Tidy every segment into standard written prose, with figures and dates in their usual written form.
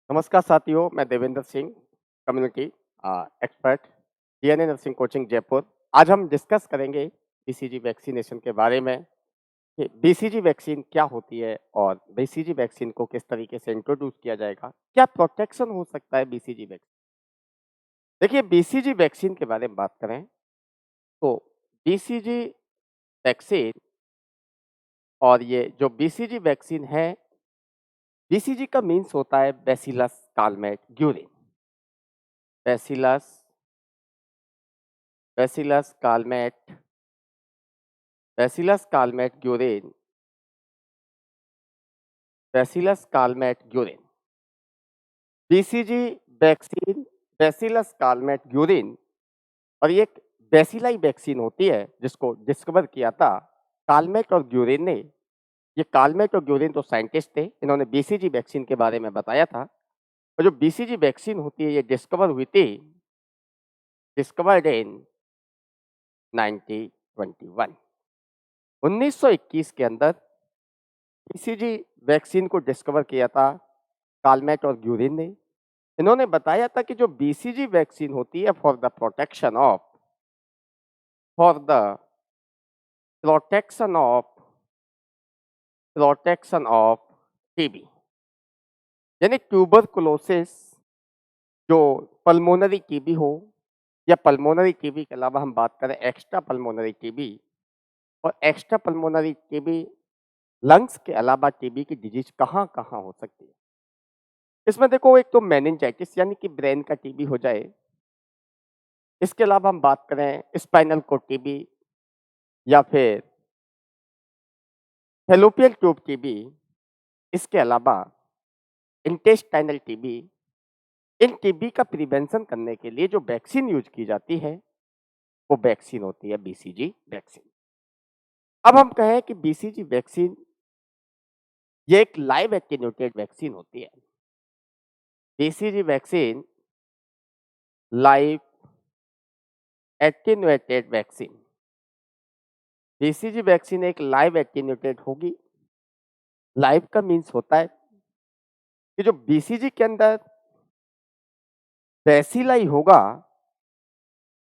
नमस्कार साथियों, मैं Devendra Singh, community expert, DNA nursing coaching Jaipur. आज हम डिस्कस करेंगे बीसीजी वैक्सीनेशन के बारे में कि बीसीजी वैक्सीन क्या होती है और बीसीजी वैक्सीन को किस तरीके से इंट्रोड्यूस किया जाएगा, क्या प्रोटेक्शन हो सकता है बीसीजी वैक्सीन। देखिए, बीसीजी वैक्सीन के बारे में बात करें तो बीसीजी वैक्सीन और ये जो बीसीजी वैक्सीन है, बीसीजी का मीन्स होता है bacillus Calmette Guerin. Bacillus bacillus Calmette bacillus Calmette Guerin bacillus Calmette Guerin BCG vaccine bacillus Calmette Guerin और ये एक बैसिलाई वैक्सीन होती है जिसको डिस्कवर किया था कालमेट और ग्यूरेन ने। ये कालमेट और ग्यूरेन तो साइंटिस्ट थे, इन्होंने बीसीजी वैक्सीन के बारे में बताया था। और जो बीसीजी वैक्सीन होती है ये डिस्कवर हुई थी डिस्कवर्ड इन 1921 1921 के अंदर बीसीजी वैक्सीन को डिस्कवर किया था कालमेट और ग्यूरिन ने। इन्होंने बताया था कि जो बीसीजी वैक्सीन होती है for the protection of TB, यानी ट्यूबरकुलोसिस, जो पल्मोनरी टीबी हो या पल्मोनरी टीबी के अलावा हम बात करें एक्स्ट्रा पल्मोनरी टीबी, और एक्स्ट्रा पल्मोनरी टीबी लंग्स के अलावा टीबी की डिजीज कहाँ कहाँ हो सकती है। इसमें देखो, एक तो मेनिंजाइटिस यानी कि ब्रेन का टीबी हो जाए, इसके अलावा हम बात करें स्पाइनल को टीबी या फिर फैलोपियन ट्यूब टीबी, इसके अलावा इंटेस्टाइनल टीबी। इन टीबी का प्रिवेंशन करने के लिए जो वैक्सीन यूज की जाती है वो वैक्सीन होती है बीसीजी वैक्सीन। अब हम कहें कि बीसीजी वैक्सीन ये एक लाइव एटेन्यूएटेड वैक्सीन होती है। BCG vaccine live attenuated vaccine, BCG vaccine एक लाइव एटेन्यूएटेड होगी। लाइव का मीन्स होता है कि जो बीसीजी के अंदर बेसिलाई होगा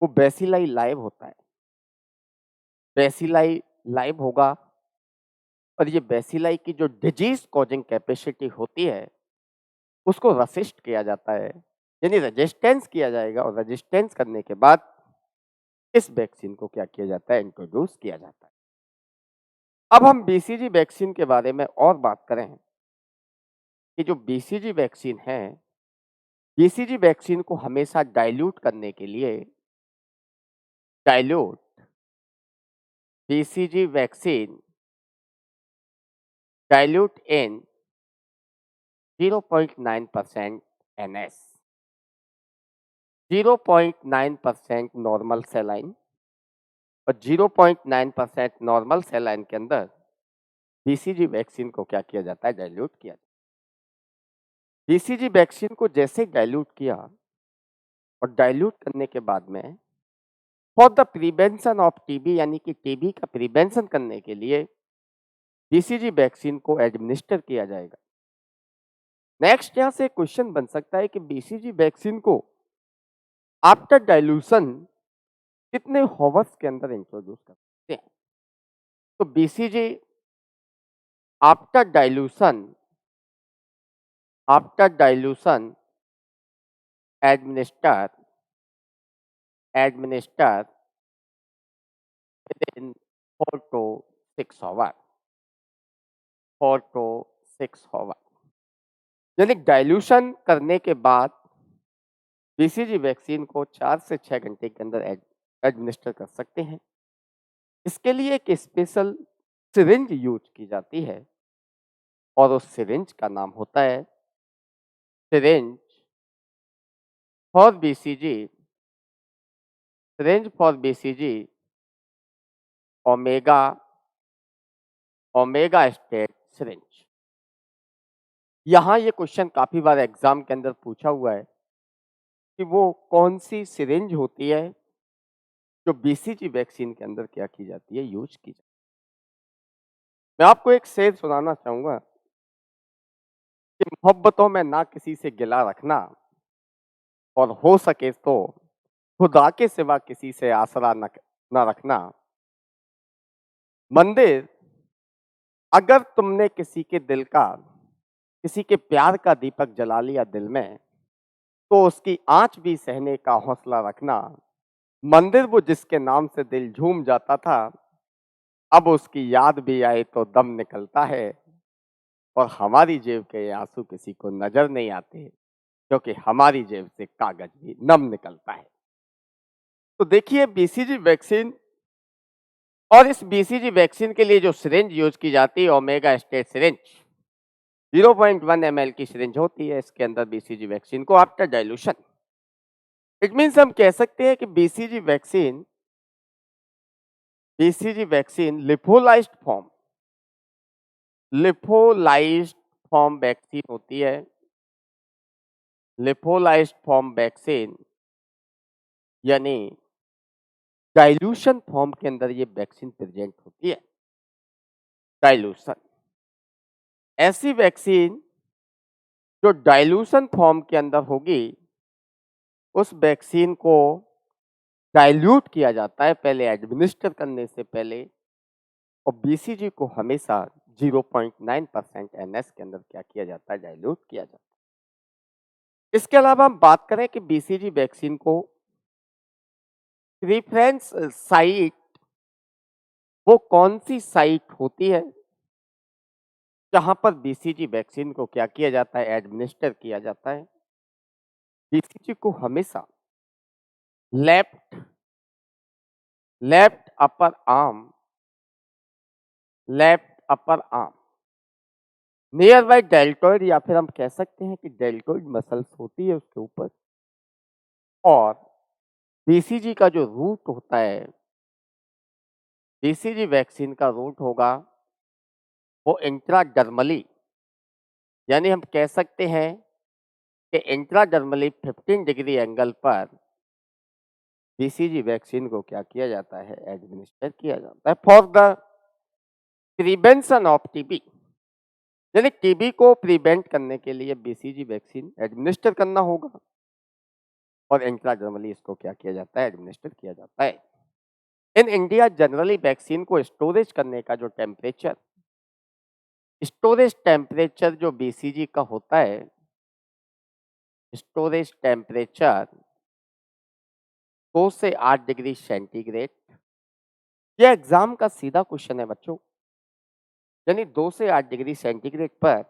वो बेसिलाई लाइव होता है। बेसिलाई लाइव होगा और ये बेसिलाई की जो डिजीज कॉजिंग कैपेसिटी होती है उसको रेसिस्ट किया जाता है, यानी रेजिस्टेंस किया जाएगा। और रेजिस्टेंस करने के बाद इस वैक्सीन को क्या किया जाता है, इंट्रोड्यूस किया जाता है। अब हम बीसीजी वैक्सीन के बारे में और बात करें कि जो बीसीजी वैक्सीन है, बीसीजी वैक्सीन को हमेशा डाइल्यूट करने के लिए डाइल्यूट बीसीजी वैक्सीन डाइल्यूट इन 0.9% एनएस, 0.9% नॉर्मल सेलाइन और 0.9% नॉर्मल सेलाइन के अंदर बीसीजी वैक्सीन को क्या किया जाता है, डाइल्यूट किया जाता है। बीसीजी वैक्सीन को जैसे डाइल्यूट किया और डाइल्यूट करने के बाद में for the prevention of TB, यानी कि टीबी का प्रिवेंशन करने के लिए बीसीजी वैक्सीन को एडमिनिस्टर किया जाएगा। नेक्स्ट यहां से क्वेश्चन बन सकता है कि बीसीजी वैक्सीन को आफ्टर डाइल्यूशन कितने हॉवर्स के अंदर इंट्रोड्यूस कर सकते हैं। तो BCG after dilution administer administer within 4 to 6 hour, 4 to 6 hour, यानी डाइल्यूशन करने के बाद बीसीजी वैक्सीन को 4 से 6 घंटे के अंदर एडमिनिस्टर कर सकते हैं। इसके लिए एक स्पेशल सिरिंज यूज की जाती है और उस सिरिंज का नाम होता है syringe for BCG syringe for BCG omega omega state syringe. यहाँ ये क्वेश्चन काफी बार एग्जाम के अंदर पूछा हुआ है कि वो कौन सी सिरिंज होती है जो बीसीजी वैक्सीन के अंदर क्या की जाती है, यूज की जाती है। मैं आपको एक शेर सुनाना चाहूंगा कि मोहब्बतों में ना किसी से गिला रखना और हो सके तो खुदा के सिवा किसी से आसरा न रखना। मंदिर, अगर तुमने किसी के दिल का, किसी के प्यार का दीपक जला लिया दिल में, तो उसकी आंच भी सहने का हौसला रखना। मंदिर, वो जिसके नाम से दिल झूम जाता था, अब उसकी याद भी आए तो दम निकलता है। और हमारी जेब के ये आंसू किसी को नजर नहीं आते, क्योंकि हमारी जेब से कागज भी नम निकलता है। तो देखिए, बीसीजी वैक्सीन, और इस बीसीजी वैक्सीन के लिए जो सिरिंज यूज की जाती है, ओमेगा स्टेट सिरिंज 0.1 ml की सिरिंज होती है। इसके अंदर बीसीजी वैक्सीन को आफ्टर डाइल्यूशन, इट मीन्स हम कह सकते हैं कि बीसीजी वैक्सीन लिपोलाइज्ड फॉर्म वैक्सीन होती है। लिपोलाइज्ड फॉर्म वैक्सीन यानी डाइल्यूशन फॉर्म के अंदर ये वैक्सीन प्रेजेंट होती है। डाइल्यूशन, ऐसी वैक्सीन जो डाइल्यूशन फॉर्म के अंदर होगी, उस वैक्सीन को डाइल्यूट किया जाता है पहले एडमिनिस्टर करने से पहले, और बीसीजी को हमेशा 0.9% एनएस के अंदर क्या किया जाता है, डाइल्यूट किया जाता है। इसके अलावा हम बात करें कि बीसीजी वैक्सीन को प्रेफरेंस साइट, वो कौन सी साइट होती है जहां पर बीसीजी वैक्सीन को क्या किया जाता है, एडमिनिस्टर किया जाता है। बीसीजी को हमेशा left left upper arm left upper arm near by deltoid, या फिर हम कह सकते हैं कि डेल्टोइड मसल्स होती है उसके ऊपर। और बीसीजी का जो रूट होता है, बीसीजी वैक्सीन का रूट होगा वो इंट्राडर्मली, यानी हम कह सकते हैं कि इंट्राडर्मली 15 डिग्री एंगल पर बीसीजी वैक्सीन को क्या किया जाता है, एडमिनिस्टर किया जाता है for the prevention of TB. यानी टीबी को प्रिवेंट करने के लिए बीसीजी वैक्सीन एडमिनिस्टर करना होगा, और इंट्राडर्मली इसको क्या किया जाता है, एडमिनिस्टर किया जाता है। इन इंडिया जनरली वैक्सीन को स्टोरेज टेम्परेचर जो बीसीजी का होता है, स्टोरेज टेम्परेचर 2 से 8 डिग्री सेंटीग्रेड। यह एग्जाम का सीधा क्वेश्चन है बच्चों, यानी 2 से 8 डिग्री सेंटीग्रेड पर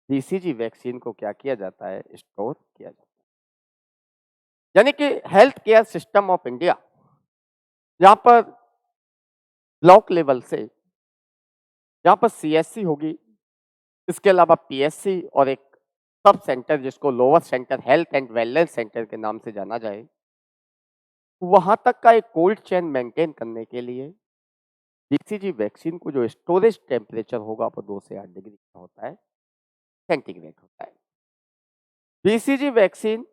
बीसीजी वैक्सीन को क्या किया जाता है, स्टोर किया जाता है। यानी कि health care system of India, जहां पर ब्लॉक लेवल से, जहां पर सीएससी होगी, इसके अलावा पीएससी और एक सब सेंटर जिसको lower centre health and wellness centre के नाम से जाना जाए, वहां तक का एक कोल्ड चेन मेंटेन करने के लिए बीसीजी वैक्सीन को जो स्टोरेज टेम्परेचर होगा वो 2 से 8 डिग्री का होता है, सेंटीग्रेड होता है। बीसीजी वैक्सीन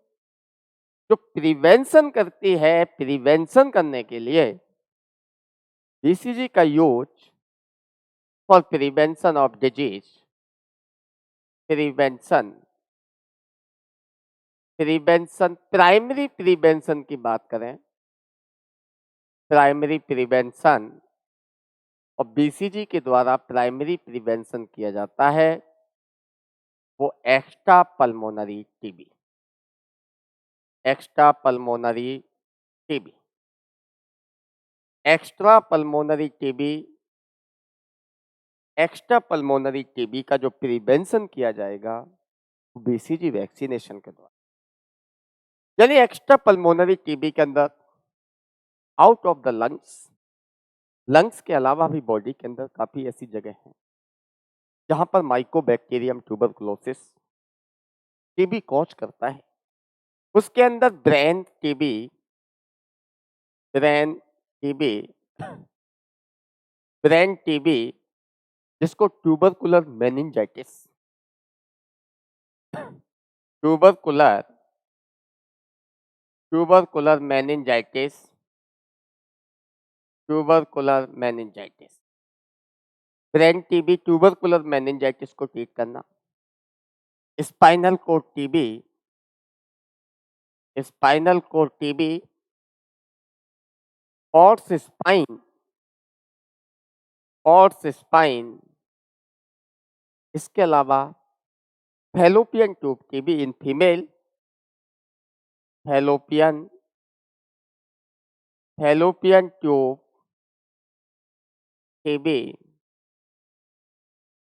जो प्रिवेंशन करती है, प्रिवेंशन करने के लिए बीसीजी का use for prevention of disease, prevention prevention primary prevention की बात करें, प्राइमरी प्रिवेंशन और बीसीजी के द्वारा प्राइमरी प्रिवेंशन किया जाता है वो extra pulmonary TB, extra pulmonary TB, extra pulmonary TB, extra pulmonary TB का जो प्रिवेंशन किया जाएगा बीसीजी वैक्सीनेशन के द्वारा। यानी एक्स्ट्रा पल्मोनरी टीबी के अंदर आउट ऑफ द लंग्स के अलावा भी बॉडी के अंदर काफी ऐसी जगह हैं जहां पर माइकोबैक्टीरियम ट्यूबरकुलोसिस टीबी कॉज करता है। उसके अंदर ब्रेन टीबी ब्रेन टीबी जिसको tubercular tubercular meningitis tubercular meningitis brain TB tubercular meningitis को ट्रीट करना। Spinal cord TB, spinal cord TB, ऑर्स स्पाइन, ऑर्स स्पाइन, इसके अलावा fallopian tube TB in female, fallopian fallopian tube TB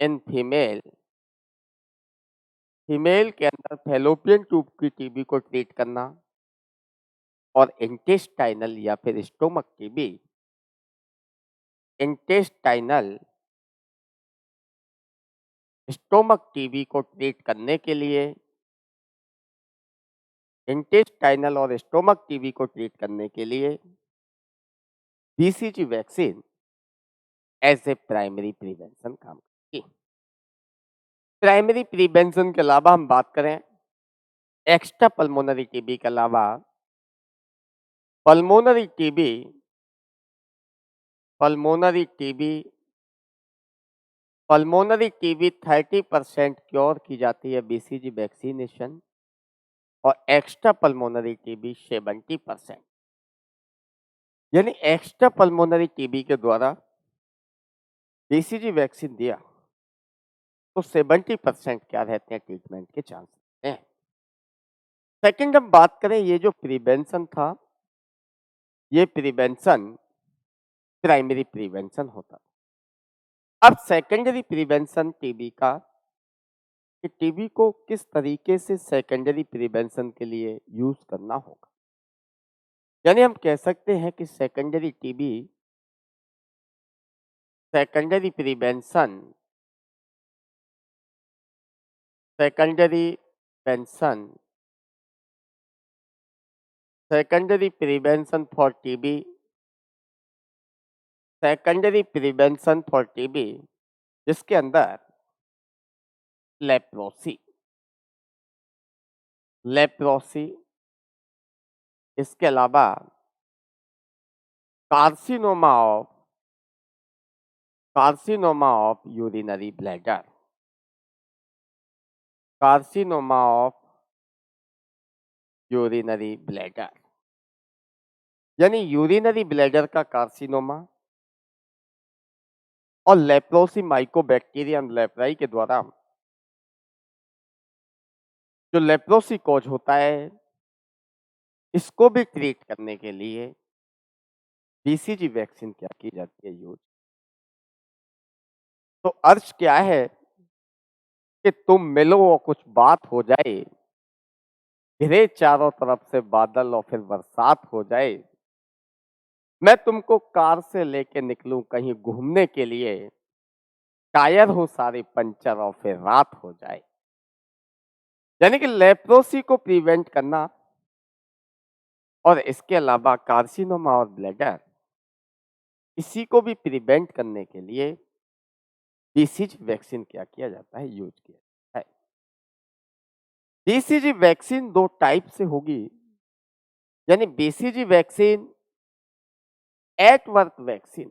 in female, female के अंदर fallopian tube की TB को ट्रीट करना, और इंटेस्टाइनल या फिर stomach TB, intestinal stomach TB को ट्रीट करने के लिए, इंटेस्टाइनल और स्टोमक टीबी को ट्रीट करने के लिए BCG vaccine as a primary prevention काम करती है। प्राइमरी प्रिवेंशन के अलावा हम बात करें एक्स्ट्रा पल्मोनरी टीबी के अलावा pulmonary TB, pulmonary TB, pulmonary TB 30% cure की जाती है बीसीजी वैक्सीनेशन, और एक्स्ट्रा पल्मोनरी टीबी 70%। यानी एक्स्ट्रा पल्मोनरी टीबी के द्वारा बीसीजी वैक्सीन दिया तो 70% क्या रहते हैं ट्रीटमेंट के चांस रहते हैं। सेकंड हम बात करें, ये जो प्रिवेंशन था, ये प्रिवेंशन प्राइमरी प्रिवेंशन होता था। अब सेकेंडरी प्रिवेंशन टीबी का, कि टीबी को किस तरीके से सेकेंडरी प्रिवेंशन के लिए यूज करना होगा। यानी हम कह सकते हैं कि secondary TB, secondary prevention, secondary prevention, secondary prevention for TB, secondary prevention for TB, जिसके अंदर लेप्रोसी, लेप्रोसी, इसके अलावा carcinoma of, carcinoma of urinary bladder, carcinoma of urinary bladder, यानी यूरिनरी ब्लैडर का कार्सिनोमा, और लेप्रोसी माइकोबैक्टीरियम लेप्राई के द्वारा जो लेप्रोसी कॉज होता है, इसको भी ट्रीट करने के लिए बीसीजी वैक्सीन क्या की जाती है यूज। तो अर्ज क्या है कि तुम मिलो और कुछ बात हो जाए, घिरे चारों तरफ से बादल और फिर बरसात हो जाए, मैं तुमको कार से लेके निकलूं कहीं घूमने के लिए, टायर हो सारे पंचर और फिर रात हो जाए। यानी कि लेप्रोसी को प्रिवेंट करना, और इसके अलावा कार्सिनोमा और ब्लैडर, इसी को भी प्रिवेंट करने के लिए बीसीजी वैक्सीन क्या किया जाता है, यूज किया जाता है। बीसीजी वैक्सीन दो टाइप से होगी, यानी BCG vaccine at work vaccine,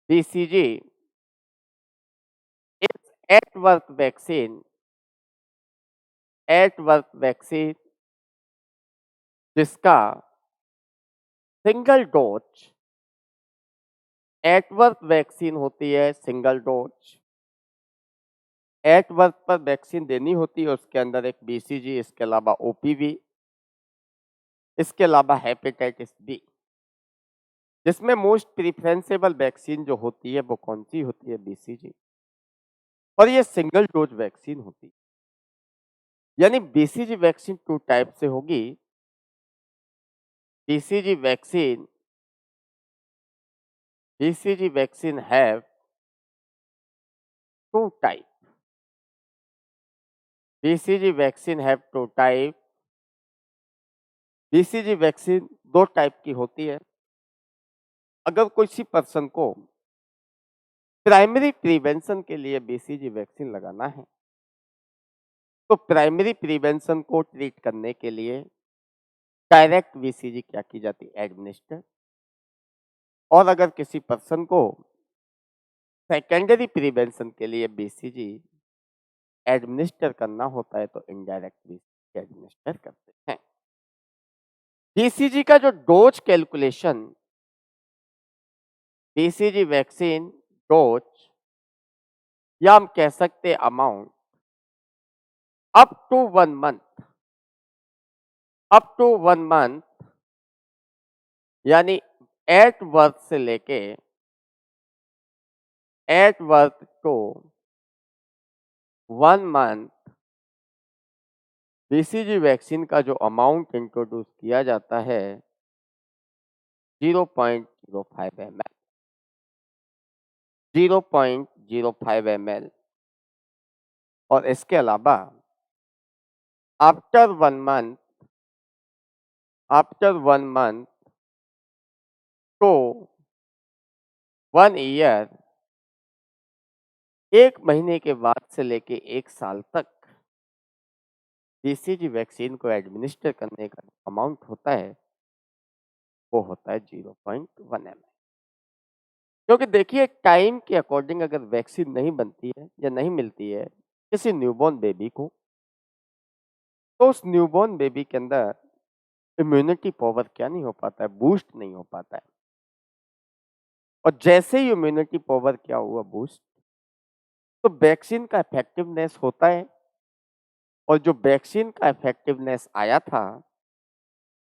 BCG is at work vaccine, at work vaccine, जिसका single dose at work vaccine होती है, सिंगल डोज एट वर्क पर वैक्सीन देनी होती है, उसके अंदर एक बीसीजी, इसके अलावा ओपीवी, इसके अलावा हेपेटाइटिस बी, जिसमें मोस्ट प्रिफरेंसेबल वैक्सीन जो होती है वो कौन सी होती है, बीसीजी, और ये सिंगल डोज वैक्सीन होती है। यानी बीसीजी वैक्सीन टू टाइप से होगी, BCG vaccine, BCG vaccine have two type, BCG vaccine have two type, BCG vaccine दो टाइप की होती है। अगर किसी पर्सन को प्राइमरी प्रिवेंशन के लिए बीसीजी वैक्सीन लगाना है, तो प्राइमरी प्रिवेंशन को ट्रीट करने के लिए डायरेक्ट बीसीजी क्या की जाती है, एडमिनिस्टर। और अगर किसी पर्सन को सेकेंडरी प्रिवेंशन के लिए बीसीजी एडमिनिस्टर करना होता है तो इनडायरेक्ट बीसीजी एडमिनिस्टर करते हैं। बीसीजी का जो dose calculation, BCG vaccine dose या हम कह सकते amount up to 1 month, up to 1 month यानी एट बर्थ से लेके at birth to 1 month BCG vaccine का जो अमाउंट इंट्रोड्यूस किया जाता है 0.05 ml, 0.05 ml। और इसके अलावा after 1 month, after 1 month to 1 year, 1 महीने के बाद से लेके 1 साल तक बीसीजी वैक्सीन को एडमिनिस्टर करने का अमाउंट होता है वो होता है 0.1 ml। क्योंकि देखिए टाइम के अकॉर्डिंग अगर वैक्सीन नहीं बनती है या नहीं मिलती है किसी न्यूबॉर्न बेबी को, तो उस न्यूबॉर्न बेबी के अंदर इम्यूनिटी पावर क्या नहीं हो पाता है, बूस्ट नहीं हो पाता है। और जैसे ही इम्यूनिटी पावर क्या हुआ बूस्ट, तो वैक्सीन का इफेक्टिवनेस होता है। और जो वैक्सीन का इफेक्टिवनेस आया था,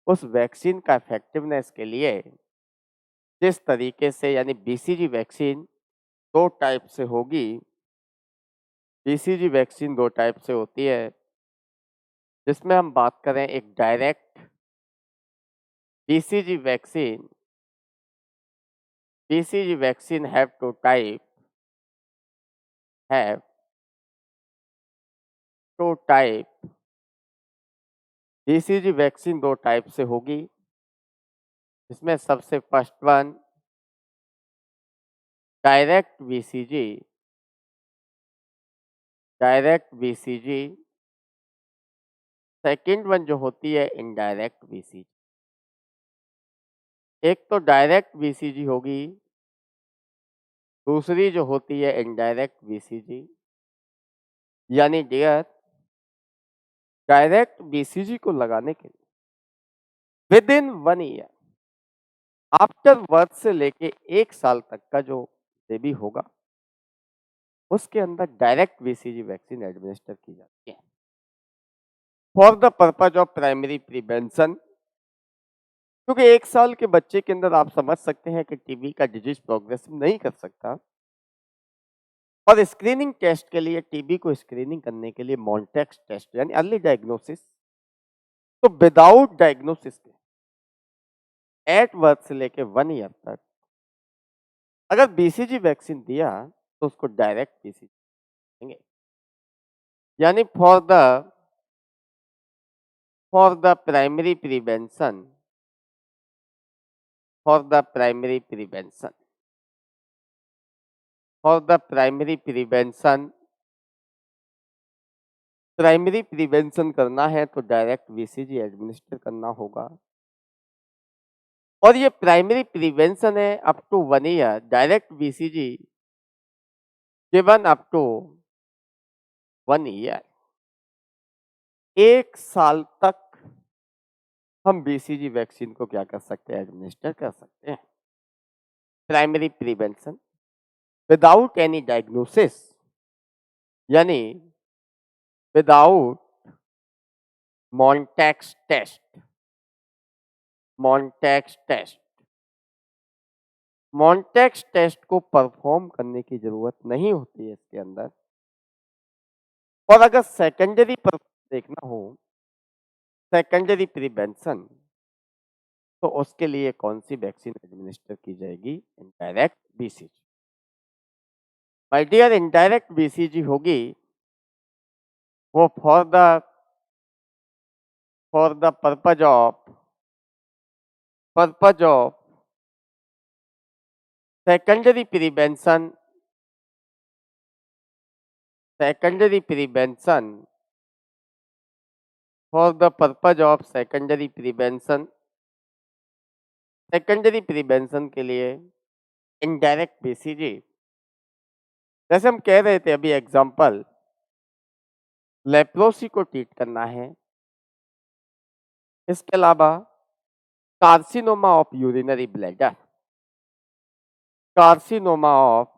उस वैक्सीन का इफेक्टिवनेस के लिए जिस तरीके से यानी बीसीजी वैक्सीन दो टाइप से होगी, बीसीजी वैक्सीन दो टाइप से होती है, जिसमें हम बात करें एक direct BCG vaccine, BCG vaccine have two type, have two type, BCG vaccine दो टाइप से होगी। इसमें सबसे first one direct BCG, direct BCG. Second one जो होती है इनडायरेक्ट बीसीजी। एक तो डायरेक्ट बीसीजी होगी, दूसरी जो होती है इनडायरेक्ट बीसीजी। यानी डियर, डायरेक्ट बीसीजी को लगाने के लिए with in 1 year, after birth से लेके 1 साल तक का जो बेबी होगा उसके अंदर डायरेक्ट बीसीजी वैक्सीन एडमिनिस्टर की जाती है for the purpose of primary prevention. क्योंकि 1 साल के बच्चे के अंदर आप समझ सकते हैं कि टीबी का डिजीज प्रोग्रेसिव नहीं कर सकता, और स्क्रीनिंग टेस्ट के लिए टीबी को स्क्रीनिंग करने के लिए मॉन्टेक्स टेस्ट यानी अर्ली डायग्नोसिस, तो विदाउट डायग्नोसिस के एट बर्थ से लेके 1 ईयर तक अगर बीसीजी वैक्सीन दिया तो उसको डायरेक्ट बीसीजी देंगे। यानी for the primary prevention, for the primary prevention, for the primary prevention, primary prevention करना है तो डायरेक्ट बीसीजी एडमिनिस्टर करना होगा। और ये प्राइमरी प्रिवेंशन है up to 1 year, direct BCG given up to 1 year. 1 साल तक हम बीसीजी वैक्सीन को क्या कर सकते हैं, एडमिनिस्टर कर सकते हैं। Primary prevention without any diagnosis, यानी without Mantoux test, Mantoux test, Mantoux test को परफॉर्म करने की जरूरत नहीं होती है इसके अंदर। और अगर सेकेंडरी पर देखना हो, सेकेंडरी प्रिवेंशन, तो उसके लिए कौन सी वैक्सीन एडमिनिस्टर की जाएगी, indirect BCG. My dear, indirect BCG होगी वो for the purpose of secondary prevention, secondary prevention, for the purpose of secondary prevention, secondary prevention के लिए indirect बीसीजी। जैसे हम कह रहे थे अभी एग्जाम्पल लेप्रोसी को ट्रीट करना है। इसके अलावा carcinoma of urinary bladder, carcinoma of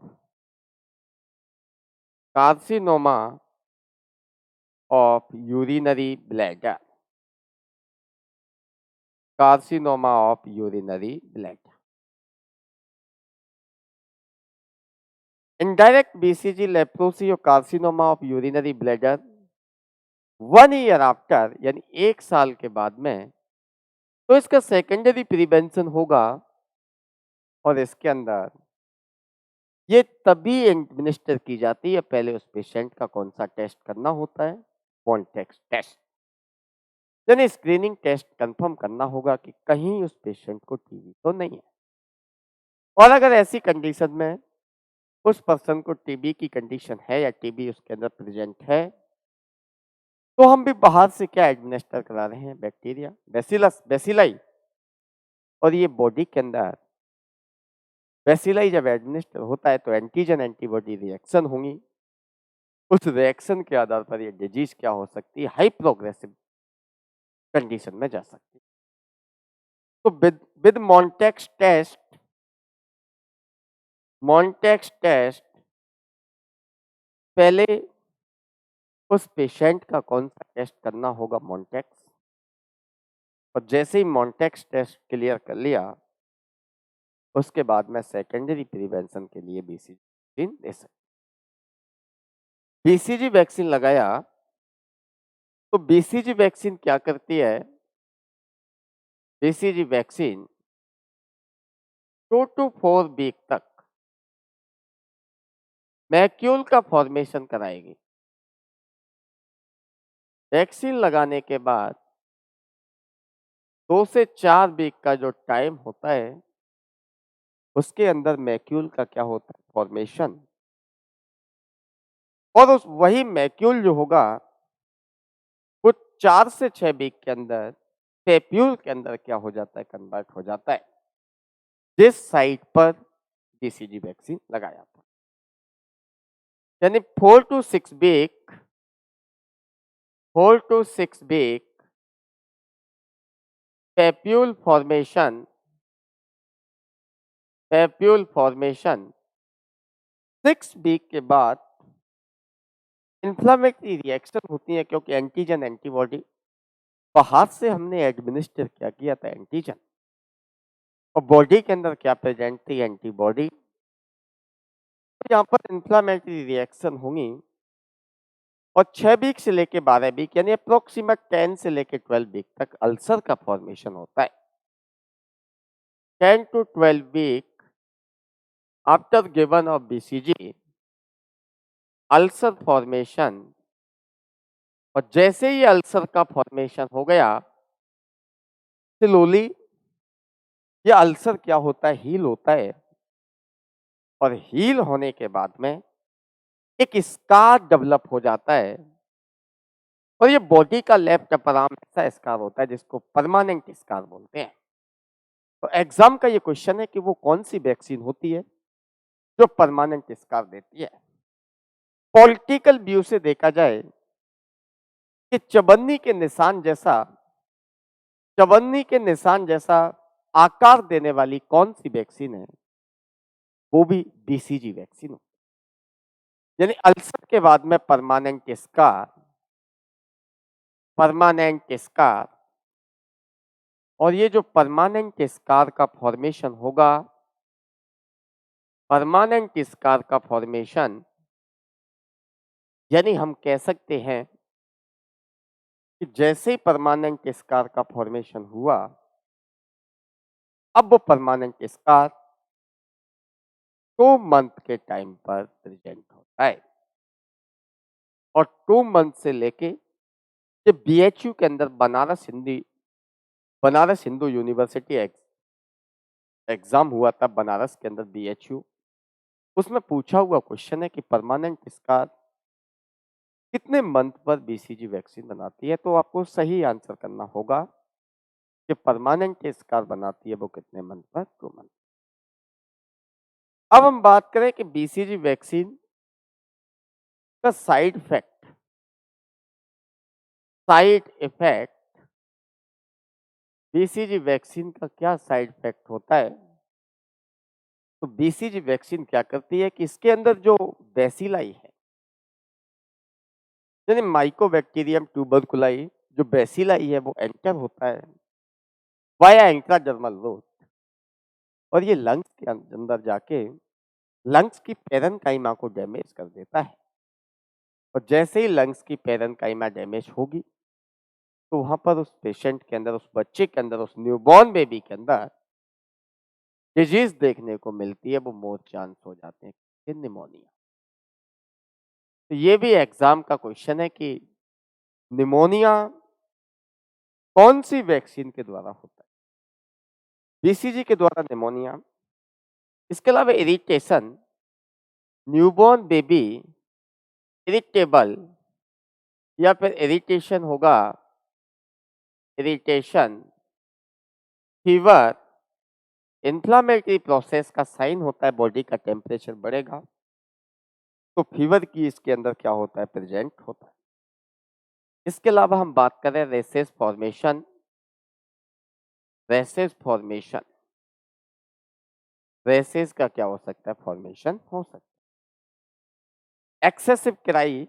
carcinoma of urinary bladder, carcinoma of urinary bladder. Indirect BCG, leprosy और carcinoma of urinary bladder 1 year after, यानी 1 साल के बाद में, तो इसका सेकेंडरी प्रिवेंशन होगा। और इसके अंदर ये तभी एडमिनिस्टर की जाती है, पहले उस पेशेंट का कौन सा टेस्ट करना होता है, कॉन्टेक्ट टेस्ट, यानी स्क्रीनिंग टेस्ट कंफर्म करना होगा कि कहीं उस पेशेंट को टीबी तो नहीं है। और अगर ऐसी कंडीशन में उस पर्सन को टीबी की कंडीशन है या टीबी उसके अंदर प्रेजेंट है, तो हम भी बाहर से क्या एडमिनिस्टर करा रहे हैं, बैक्टीरिया, बेसिलस, बेसिलाई। और ये बॉडी के अंदर बेसिलाई जब एडमिनिस्टर होता है तो एंटीजन एंटीबॉडी रिएक्शन होंगी। उस रिएक्शन के आधार पर ये डिजीज क्या हो सकती है, हाई प्रोग्रेसिव कंडीशन में जा सकती है। तो विद मॉन्टेक्स टेस्ट पहले उस पेशेंट का कौन सा टेस्ट करना होगा, मॉन्टेक्स। और जैसे ही मॉन्टेक्स टेस्ट क्लियर कर लिया, उसके बाद में सेकेंडरी प्रिवेंशन के लिए बीसीजी वैक्सीन दे सकते। बीसीजी वैक्सीन लगाया तो बीसीजी वैक्सीन क्या करती है, बीसीजी वैक्सीन 2 to 4 वीक तक मैक्यूल का फॉर्मेशन कराएगी। वैक्सीन लगाने के बाद 2 से 4 वीक का जो टाइम होता है, उसके अंदर मैक्यूल का क्या होता है, फॉर्मेशन। और उस वही मैक्यूल जो होगा वो 4 से 6 वीक के अंदर पेप्यूल के अंदर क्या हो जाता है, कन्वर्ट हो जाता है, जिस साइट पर बीसीजी वैक्सीन लगाया था। यानी 4 to 6 week, 4 to 6 week papule formation, papule formation 6 week के बाद इन्फ्लामेटरी रिएक्शन होती है, क्योंकि एंटीजन एंटीबॉडी बाहर से हमने एडमिनिस्टर क्या किया था, एंटीजन, और बॉडी के अंदर क्या प्रेजेंट थी, एंटीबॉडी। तो यहाँ पर इन्फ्लामेटरी रिएक्शन होंगी। और 6 वीक से लेके 12 वीक, यानी अप्रोक्सीमेट 10 से लेके 12 वीक तक अल्सर का फॉर्मेशन होता है। 10 to 12 week after given of BCG, ulcer formation. और जैसे ही अल्सर का फॉर्मेशन हो गया, स्लोली ये अल्सर क्या होता है, हील होता है। और हील होने के बाद में एक स्कार डेवलप हो जाता है। और ये बॉडी का लेफ्ट अपर आर्म ऐसा स्कार होता है जिसको परमानेंट स्कार बोलते हैं। तो एग्जाम का ये क्वेश्चन है कि वो कौन सी वैक्सीन होती है जो परमानेंट स्कार देती है। पॉलिटिकल व्यू से देखा जाए कि चवन्नी के निशान जैसा आकार देने वाली कौन सी वैक्सीन है, वो भी बीसीजी वैक्सीन हो। यानी अल्सर के बाद में परमानेंट स्कार, परमानेंट स्कार। और ये जो परमानेंट स्कार का फॉर्मेशन होगा, परमानेंट स्कार का फॉर्मेशन, यानी हम कह सकते हैं कि जैसे ही परमानेंट स्कार का फॉर्मेशन हुआ, अब वो परमानेंट स्कार 2 मंथ के टाइम पर प्रेजेंट होता है। और 2 मंथ से लेके जब बीएचयू के अंदर बनारस हिंदू यूनिवर्सिटी एग्जाम हुआ था, बनारस के अंदर बीएचयू, उसमें पूछा हुआ क्वेश्चन है कि परमानेंट स्कार कितने मंथ पर बीसीजी वैक्सीन बनाती है। तो आपको सही आंसर करना होगा कि परमानेंट स्कार बनाती है वो कितने मंथ पर, 2 मंथ। अब हम बात करें कि बीसीजी वैक्सीन का side effect side effect, BCG vaccine का क्या साइड इफेक्ट होता है? तो बीसीजी वैक्सीन क्या करती है कि इसके अंदर जो बैसिलाई है, यानी माइकोबैक्टीरियम ट्यूबरकुलाई, जो बैसिलाई है वो एंटर होता है वाया इंट्राडर्मल रूट, और ये लंग्स के अंदर जाके लंग्स की पेरेन्काइमा को डैमेज कर देता है। और जैसे ही लंग्स की पेरेन्काइमा डैमेज होगी तो वहां पर उस पेशेंट के अंदर, उस बच्चे के अंदर, उस न्यूबॉर्न बेबी के अंदर डिजीज देखने को मिलती है, वो मोर चांस हो जाते हैं निमोनिया। तो ये भी एग्जाम का क्वेश्चन है कि निमोनिया कौन सी वैक्सीन के द्वारा होता है? बीसीजी के द्वारा निमोनिया। इसके अलावा इरिटेशन, न्यूबॉर्न बेबी इरिटेबल, या फिर इरिटेशन होगा, इरिटेशन, फीवर, इन्फ्लामेटरी प्रोसेस का साइन होता है, बॉडी का टेम्परेचर बढ़ेगा तो फीवर की इसके अंदर क्या होता है, प्रेजेंट होता है। इसके अलावा हम बात करें recess formation, recess formation, recess का क्या हो सकता है, फॉर्मेशन हो सकता है। एक्सेसिव क्राई,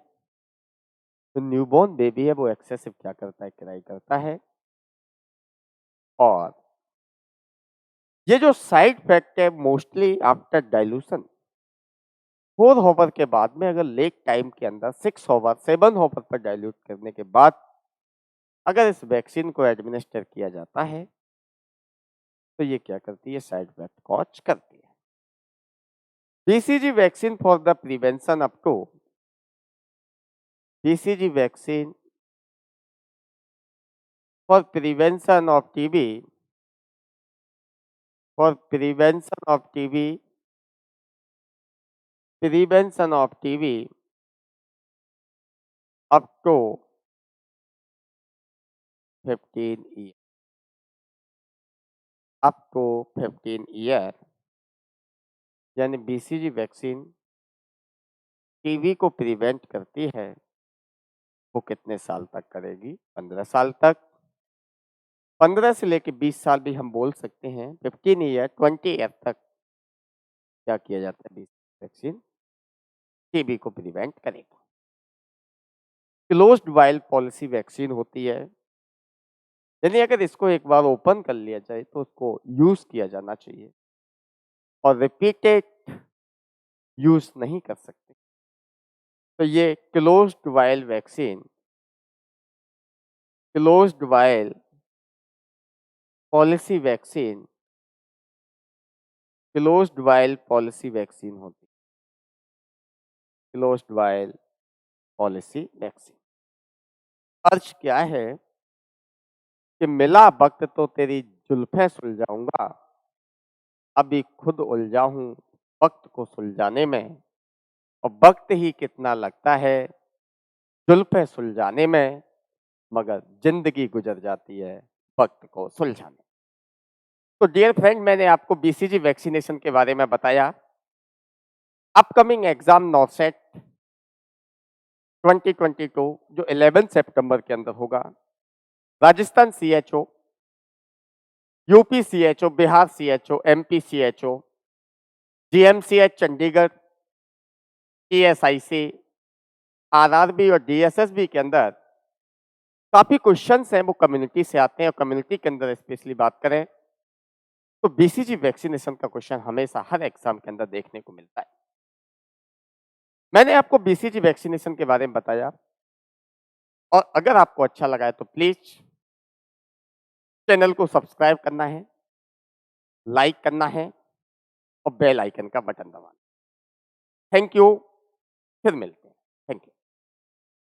तो न्यूबॉर्न बेबी है वो एक्सेसिव क्या करता है, क्राई करता है। और ये जो साइड इफेक्ट है मोस्टली आफ्टर डाइल्यूशन, 4 hour के बाद में, अगर लेट टाइम के अंदर 6 hour 7 hour पर डाइल्यूट करने के बाद अगर इस वैक्सीन को एडमिनिस्टर किया जाता है तो ये क्या करती है, साइड इफेक्ट कॉज करती है। BCG vaccine for the prevention up to, BCG vaccine for prevention of TB, for prevention of TB, prevention of TB up to 15 year, up to 15 year, यानी बीसीजी वैक्सीन टीबी को prevent करती है, वो कितने साल तक करेगी, 15 साल तक। 15 से लेके 20 साल भी हम बोल सकते हैं, 15 ईयर 20 ईयर तक क्या किया जाता है, बीसीजी वैक्सीन टीबी को प्रिवेंट करेगा। क्लोज्ड वाइल पॉलिसी वैक्सीन होती है, यानी अगर इसको एक बार ओपन कर लिया जाए तो उसको यूज किया जाना चाहिए और रिपीटेड यूज नहीं कर सकते। तो ये closed while vaccine, closed while policy vaccine, closed while policy vaccine होती है, क्लोज्ड वाइल पॉलिसी वैक्सीन। अर्ज क्या है कि मिला वक्त तो तेरी जुल्फें सुलझाऊंगा, अभी खुद उलझा हूं वक्त को सुलझाने में, और वक्त ही कितना लगता है जुल्फें सुलझाने में, मगर जिंदगी गुजर जाती है वक्त को सुलझाने। तो डियर फ्रेंड, मैंने आपको बीसीजी वैक्सीनेशन के बारे में बताया। अपकमिंग एग्जाम नॉर्सेट 2022 जो 11 सितंबर के अंदर होगा, Rajasthan CHO, UP CHO, Bihar CHO, MP CHO, GMCH Chandigarh, ESIC, RRB और डीएसएसबी के अंदर काफी क्वेश्चंस हैं वो कम्युनिटी से आते हैं, और कम्युनिटी के अंदर स्पेशली बात करें तो बीसीजी वैक्सीनेशन का क्वेश्चन हमेशा हर एग्जाम के अंदर देखने को मिलता है। मैंने आपको बीसीजी वैक्सीनेशन के बारे में बताया, और अगर आपको अच्छा लगा है तो प्लीज चैनल को सब्सक्राइब करना है, लाइक करना है और बेल आइकन का बटन दबाना। थैंक यू, फिर मिलते हैं।